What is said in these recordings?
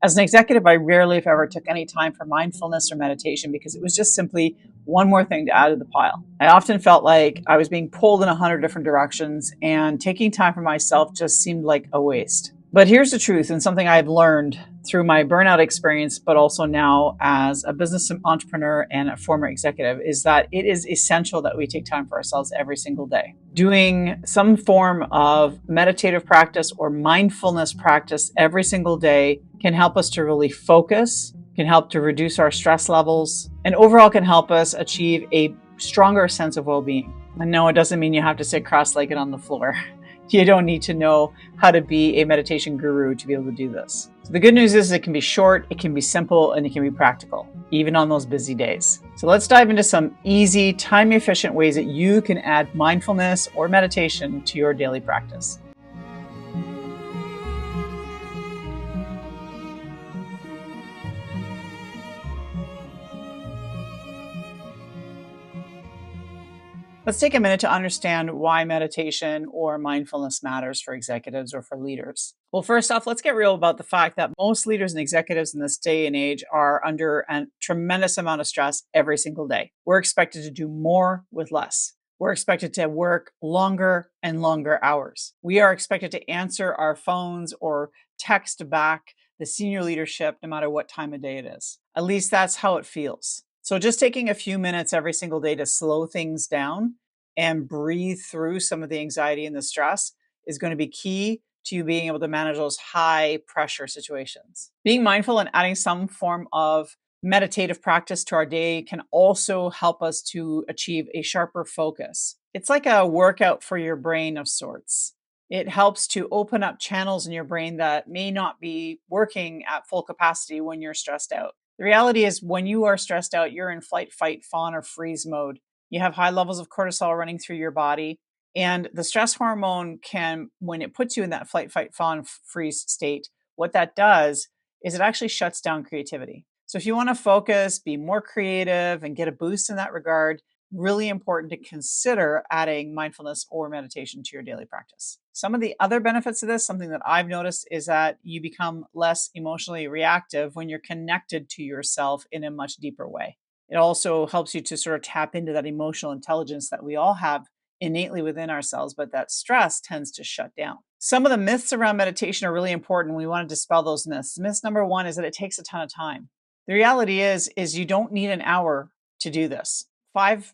As an executive, I rarely, if ever, took any time for mindfulness or meditation because it was just simply one more thing to add to the pile. I often felt like I was being pulled in 100 different directions, and taking time for myself just seemed like a waste. But here's the truth, and something I've learned through my burnout experience, but also now as a business entrepreneur and a former executive, is that it is essential that we take time for ourselves every single day. Doing some form of meditative practice or mindfulness practice every single day can help us to really focus, can help to reduce our stress levels, and overall can help us achieve a stronger sense of well-being. And no, it doesn't mean you have to sit cross-legged on the floor. You don't need to know how to be a meditation guru to be able to do this. So the good news is it can be short, it can be simple, and it can be practical, even on those busy days. So let's dive into some easy, time-efficient ways that you can add mindfulness or meditation to your daily practice. Let's take a minute to understand why meditation or mindfulness matters for executives or for leaders. Well, first off, let's get real about the fact that most leaders and executives in this day and age are under a tremendous amount of stress every single day. We're expected to do more with less. We're expected to work longer and longer hours. We are expected to answer our phones or text back the senior leadership no matter what time of day it is. At least that's how it feels. So just taking a few minutes every single day to slow things down and breathe through some of the anxiety and the stress is going to be key to you being able to manage those high pressure situations. Being mindful and adding some form of meditative practice to our day can also help us to achieve a sharper focus. It's like a workout for your brain of sorts. It helps to open up channels in your brain that may not be working at full capacity when you're stressed out. The reality is when you are stressed out, you're in flight, fight, fawn, or freeze mode. You have high levels of cortisol running through your body. And the stress hormone can, when it puts you in that flight, fight, fawn, freeze state, what that does is it actually shuts down creativity. So if you want to focus, be more creative, and get a boost in that regard, really important to consider adding mindfulness or meditation to your daily practice. Some of the other benefits of this, something that I've noticed, is that you become less emotionally reactive when you're connected to yourself in a much deeper way. It also helps you to sort of tap into that emotional intelligence that we all have innately within ourselves, but that stress tends to shut down. Some of the myths around meditation are really important. We want to dispel those myths. Myth number one is that it takes a ton of time. The reality is you don't need an hour to do this. 5-10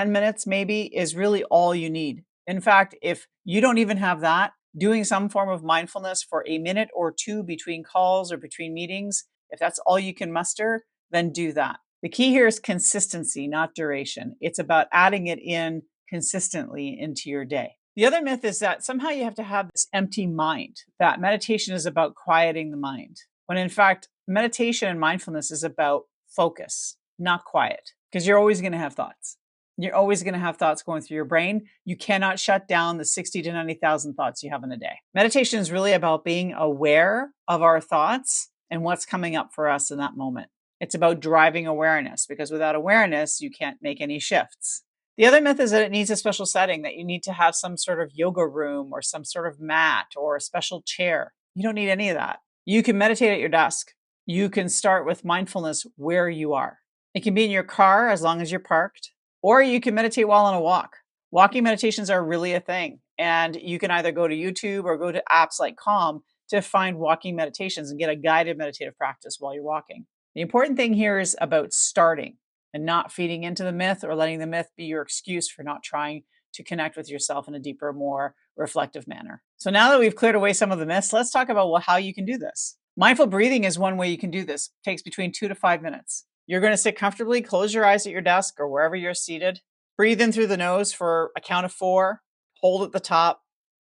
minutes maybe is really all you need. In fact, if you don't even have that, doing some form of mindfulness for a minute or two between calls or between meetings, if that's all you can muster, then do that. The key here is consistency, not duration. It's about adding it in consistently into your day. The other myth is that somehow you have to have this empty mind, that meditation is about quieting the mind, when in fact, meditation and mindfulness is about focus, not quiet, because you're always going to have thoughts. You're always going to have thoughts going through your brain. You cannot shut down the 60 to 90,000 thoughts you have in a day. Meditation is really about being aware of our thoughts and what's coming up for us in that moment. It's about driving awareness, because without awareness, you can't make any shifts. The other myth is that it needs a special setting, that you need to have some sort of yoga room or some sort of mat or a special chair. You don't need any of that. You can meditate at your desk. You can start with mindfulness where you are. It can be in your car as long as you're parked, or you can meditate while on a walk. Walking meditations are really a thing. And you can either go to YouTube or go to apps like Calm to find walking meditations and get a guided meditative practice while you're walking. The important thing here is about starting and not feeding into the myth or letting the myth be your excuse for not trying to connect with yourself in a deeper, more reflective manner. So now that we've cleared away some of the myths, let's talk about how you can do this. Mindful breathing is one way you can do this. It takes between 2 to 5 minutes. You're going to sit comfortably, close your eyes at your desk or wherever you're seated. Breathe in through the nose for a count of 4, hold at the top,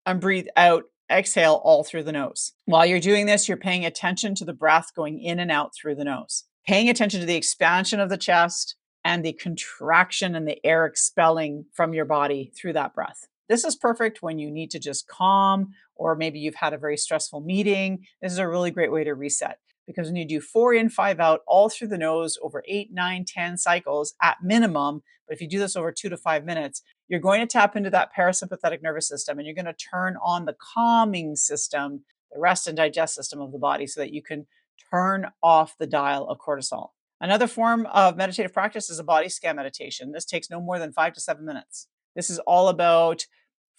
and breathe out. Exhale all through the nose. While you're doing this, you're paying attention to the breath going in and out through the nose, paying attention to the expansion of the chest and the contraction and the air expelling from your body through that breath. This is perfect when you need to just calm, or maybe you've had a very stressful meeting. This is a really great way to reset, because when you do 4 in, 5 out, all through the nose over 8, 9, 10 cycles at minimum, but if you do this over 2 to 5 minutes, you're going to tap into that parasympathetic nervous system, and you're going to turn on the calming system, the rest and digest system of the body, so that you can turn off the dial of cortisol. Another form of meditative practice is a body scan meditation. This takes no more than 5 to 7 minutes. This is all about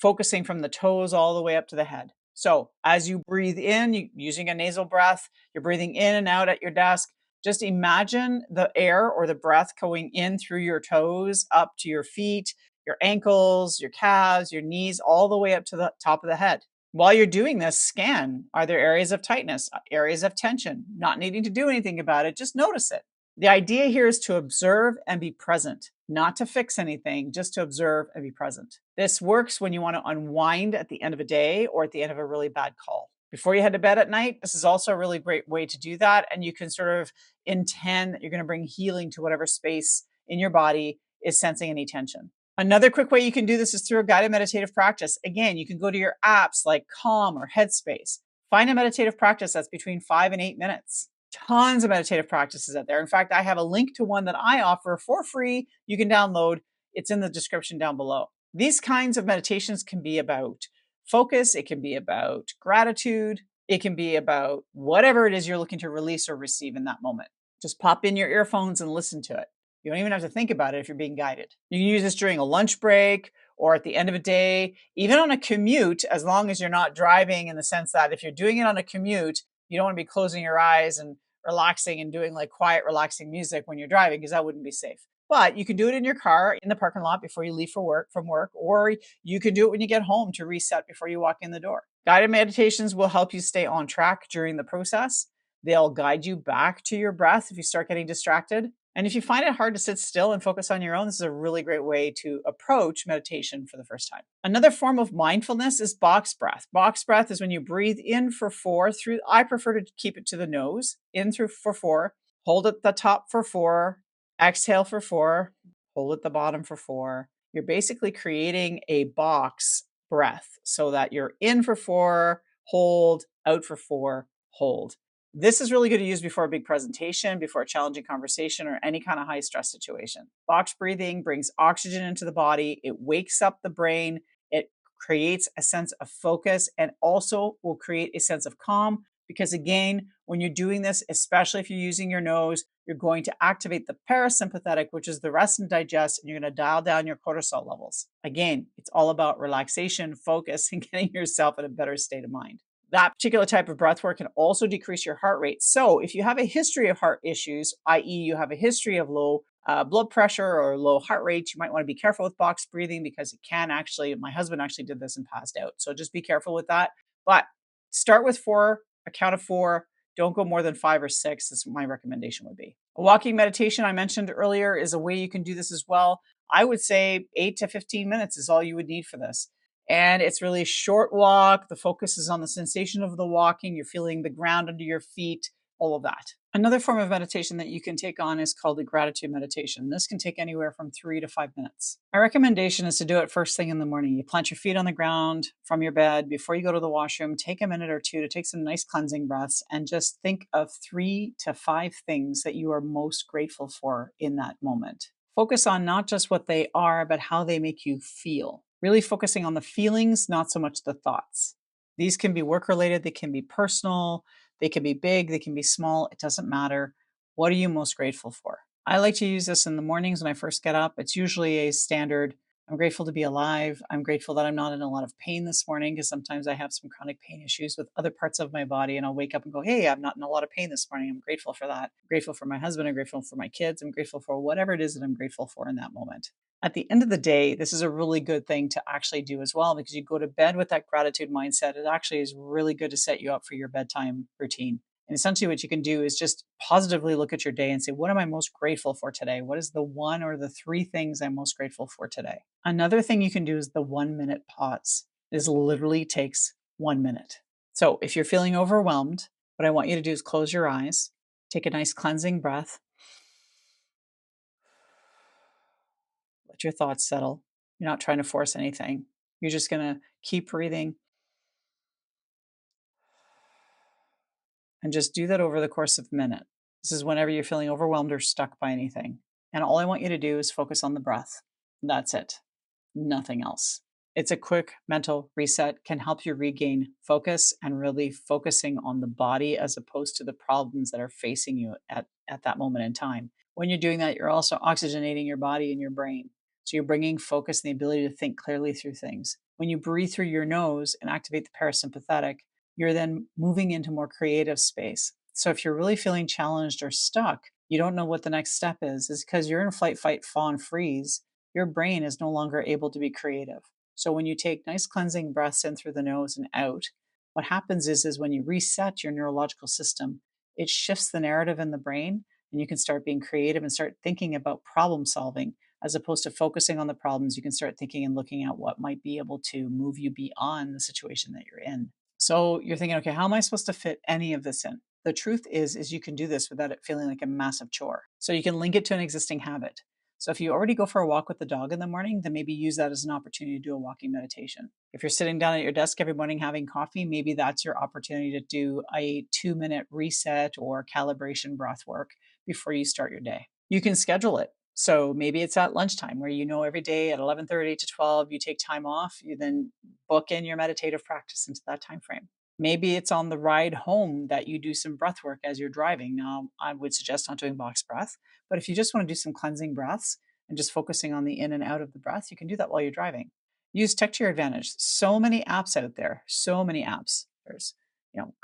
focusing from the toes all the way up to the head. So as you breathe in, using a nasal breath, you're breathing in and out at your desk. Just imagine the air or the breath going in through your toes, up to your feet, your ankles, your calves, your knees, all the way up to the top of the head. While you're doing this, scan. Are there areas of tightness, areas of tension? Not needing to do anything about it, just notice it. The idea here is to observe and be present, not to fix anything, just to observe and be present. This works when you want to unwind at the end of a day or at the end of a really bad call. Before you head to bed at night, this is also a really great way to do that. And you can sort of intend that you're going to bring healing to whatever space in your body is sensing any tension. Another quick way you can do this is through a guided meditative practice. Again, you can go to your apps like Calm or Headspace. Find a meditative practice that's between 5 and 8 minutes. Tons of meditative practices out there. In fact, I have a link to one that I offer for free. You can download. It's in the description down below. These kinds of meditations can be about focus. It can be about gratitude. It can be about whatever it is you're looking to release or receive in that moment. Just pop in your earphones and listen to it. You don't even have to think about it if you're being guided. You can use this during a lunch break or at the end of a day, even on a commute, as long as you're not driving, in the sense that if you're doing it on a commute, you don't want to be closing your eyes and relaxing and doing like quiet, relaxing music when you're driving, because that wouldn't be safe. But you can do it in your car, in the parking lot before you leave from work, or you can do it when you get home to reset before you walk in the door. Guided meditations will help you stay on track during the process. They'll guide you back to your breath if you start getting distracted. And if you find it hard to sit still and focus on your own, this is a really great way to approach meditation for the first time. Another form of mindfulness is box breath. Box breath is when you breathe in for 4 through, I prefer to keep it to the nose, in through for 4, hold at the top for 4, exhale for 4, hold at the bottom for 4. You're basically creating a box breath so that you're in for 4, hold, out for 4, hold. This is really good to use before a big presentation, before a challenging conversation, or any kind of high stress situation. Box breathing brings oxygen into the body. It wakes up the brain. It creates a sense of focus and also will create a sense of calm. Because again, when you're doing this, especially if you're using your nose, you're going to activate the parasympathetic, which is the rest and digest, and you're going to dial down your cortisol levels. Again, it's all about relaxation, focus, and getting yourself in a better state of mind. That particular type of breath work can also decrease your heart rate. So if you have a history of heart issues, i.e. you have a history of low blood pressure or low heart rate, you might want to be careful with box breathing, because it can actually, my husband actually did this and passed out. So just be careful with that. But start with 4, a count of 4. Don't go more than 5 or 6. This is what my recommendation would be. A walking meditation I mentioned earlier is a way you can do this as well. I would say 8 to 15 minutes is all you would need for this. And it's really a short walk. The focus is on the sensation of the walking. You're feeling the ground under your feet, all of that. Another form of meditation that you can take on is called the gratitude meditation. This can take anywhere from 3 to 5 minutes. My recommendation is to do it first thing in the morning. You plant your feet on the ground from your bed before you go to the washroom. Take a minute or two to take some nice cleansing breaths and just think of 3 to 5 things that you are most grateful for in that moment. Focus on not just what they are, but how they make you feel. Really focusing on the feelings, not so much the thoughts. These can be work related, they can be personal, they can be big, they can be small. It doesn't matter. What are you most grateful for? I like to use this in the mornings when I first get up. It's usually a standard. I'm grateful to be alive. I'm grateful that I'm not in a lot of pain this morning, because sometimes I have some chronic pain issues with other parts of my body, and I'll wake up and go, hey, I'm not in a lot of pain this morning. I'm grateful for that. I'm grateful for my husband. I'm grateful for my kids. I'm grateful for whatever it is that I'm grateful for in that moment. At the end of the day, this is a really good thing to actually do as well, because you go to bed with that gratitude mindset. It actually is really good to set you up for your bedtime routine. And essentially what you can do is just positively look at your day and say, what am I most grateful for today? What is the 1 or the 3 things I'm most grateful for today? Another thing you can do is the 1-minute pause. This literally takes 1 minute. So if you're feeling overwhelmed, what I want you to do is close your eyes, take a nice cleansing breath, let your thoughts settle. You're not trying to force anything. You're just going to keep breathing and just do that over the course of a minute. This is whenever you're feeling overwhelmed or stuck by anything. And all I want you to do is focus on the breath. That's it. Nothing else. It's a quick mental reset, can help you regain focus and really focusing on the body as opposed to the problems that are facing you at that moment in time. When you're doing that, you're also oxygenating your body and your brain. So you're bringing focus and the ability to think clearly through things. When you breathe through your nose and activate the parasympathetic, you're then moving into more creative space. So if you're really feeling challenged or stuck, you don't know what the next step is because you're in flight, fight, fawn, freeze. Your brain is no longer able to be creative. So when you take nice cleansing breaths in through the nose and out, what happens is when you reset your neurological system, it shifts the narrative in the brain and you can start being creative and start thinking about problem solving as opposed to focusing on the problems. You can start thinking and looking at what might be able to move you beyond the situation that you're in. So you're thinking, okay, how am I supposed to fit any of this in? The truth is you can do this without it feeling like a massive chore. So you can link it to an existing habit. So if you already go for a walk with the dog in the morning, then maybe use that as an opportunity to do a walking meditation. If you're sitting down at your desk every morning having coffee, maybe that's your opportunity to do a 2-minute reset or calibration breath work before you start your day. You can schedule it. So maybe it's at lunchtime where you know every day at 11:30 to 12 you take time off, you then book in your meditative practice into that time frame. Maybe it's on the ride home that you do some breath work as you're driving. Now, I would suggest not doing box breath, but if you just want to do some cleansing breaths and just focusing on the in and out of the breath, you can do that while you're driving. Use tech to your advantage. So many apps out there, so many apps. There's,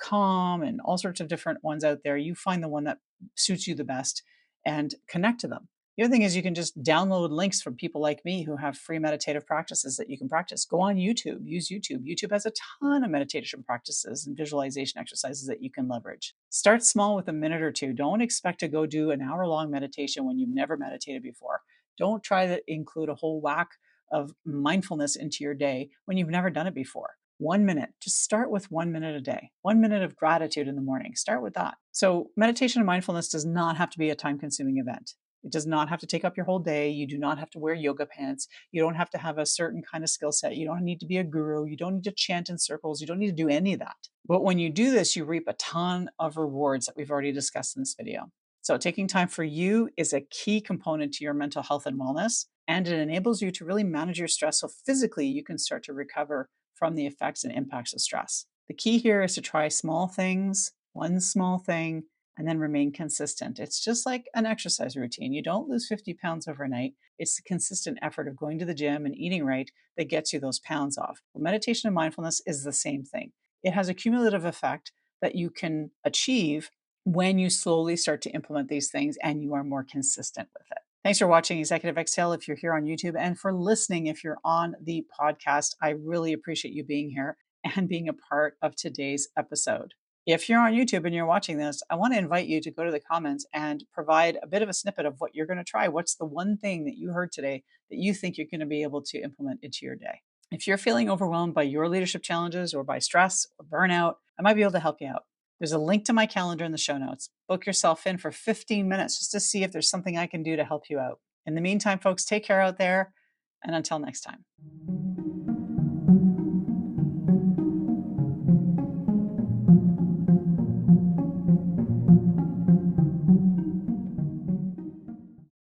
Calm and all sorts of different ones out there. You find the one that suits you the best and connect to them. The other thing is you can just download links from people like me who have free meditative practices that you can practice. Go on YouTube, use YouTube. YouTube has a ton of meditation practices and visualization exercises that you can leverage. Start small with a minute or two. Don't expect to go do an hour-long meditation when you've never meditated before. Don't try to include a whole whack of mindfulness into your day when you've never done it before. 1 minute, just start with 1 minute a day. 1 minute of gratitude in the morning. Start with that. So, meditation and mindfulness does not have to be a time consuming event. It does not have to take up your whole day. You do not have to wear yoga pants. You don't have to have a certain kind of skill set. You don't need to be a guru. You don't need to chant in circles. You don't need to do any of that. But when you do this, you reap a ton of rewards that we've already discussed in this video. So, taking time for you is a key component to your mental health and wellness, and it enables you to really manage your stress so physically you can start to recover from the effects and impacts of stress. The key here is to try small things, one small thing, and then remain consistent. It's just like an exercise routine. You don't lose 50 pounds overnight. It's the consistent effort of going to the gym and eating right that gets you those pounds off. Well, meditation and mindfulness is the same thing. It has a cumulative effect that you can achieve when you slowly start to implement these things and you are more consistent with it. Thanks for watching Executive Exhale if you're here on YouTube and for listening if you're on the podcast. I really appreciate you being here and being a part of today's episode. If you're on YouTube and you're watching this, I want to invite you to go to the comments and provide a bit of a snippet of what you're going to try. What's the one thing that you heard today that you think you're going to be able to implement into your day? If you're feeling overwhelmed by your leadership challenges or by stress or burnout, I might be able to help you out. There's a link to my calendar in the show notes. Book yourself in for 15 minutes just to see if there's something I can do to help you out. In the meantime, folks, take care out there, and until next time.